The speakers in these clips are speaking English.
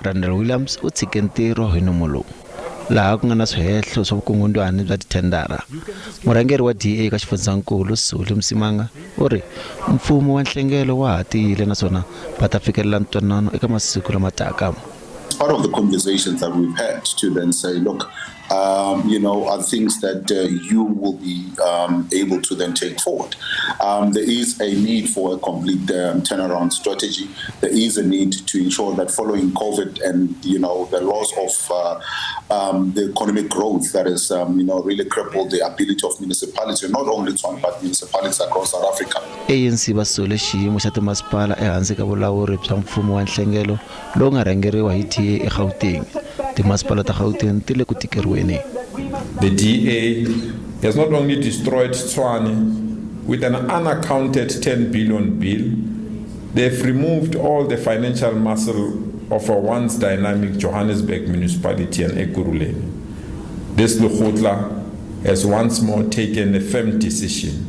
Randall Williams u tshike ntirho hi nomu lowu laha ku nga na swihehlo swa vukungundwani bya tithendara. Murhangeri wa DA ka xifundzankulu Suli Msimanga u ri mfumo wa nhlengelo wa ha tiyile naswona va ta fikelela ntwanano eka masiku lama taka. Part of the conversations that we've had to then say, look, are things that you will be able to then take forward. There is a need for a complete turnaround strategy. There is a need to ensure that following COVID and, the loss of the economic growth that has, really crippled the ability of municipalities, not only Tshwane, but municipalities across South Africa. ANC va sule xiyimo xa timasipala ehansi ka vulawuri bya mfumo wa nhlengelo lowu nga rhangeriwa hi DA eGauteng. Timasipala ta Gauteng ti le ku tikeriweni. The DA has not only destroyed Tshwane with an unaccounted 10 billion bill, they've removed all the financial muscle of a once dynamic Johannesburg municipality and Ekurhuleni. This Lekgotla has once more taken a firm decision.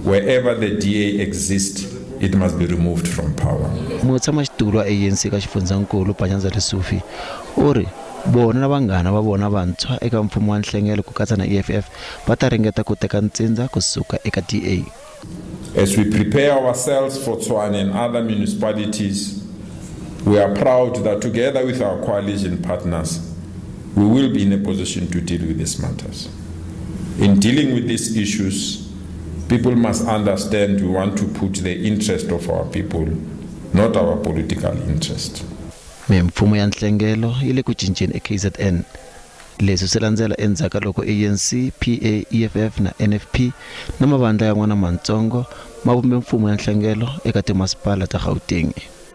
Wherever the DA exists, it must be removed from power. Mutshamaxitulu wa ANC ka xifundzankulu Panyaza Lesufi u ri bona na vanghana va vona vantshwa eka mfumo wa nhlengelo ku katsa na EFF va ta ringeta ku teka ntsindza kusuka eka DA. As we prepare ourselves for Tshwane and other municipalities, we are proud that together with our coalition partners, we will be in a position to deal with these matters. In dealing with these issues, people must understand we want to put the interest of our people, not our political interest. Mfumo ya nhlengelo yi le ku cinceni eKZN. Leswi swi landzela endzhaku loko ANC, PA, EFF na NFP na mavandla yan'wana mantsongo ma vumbe mfumo ya nhlengelo eka timasipala ta Gauteng.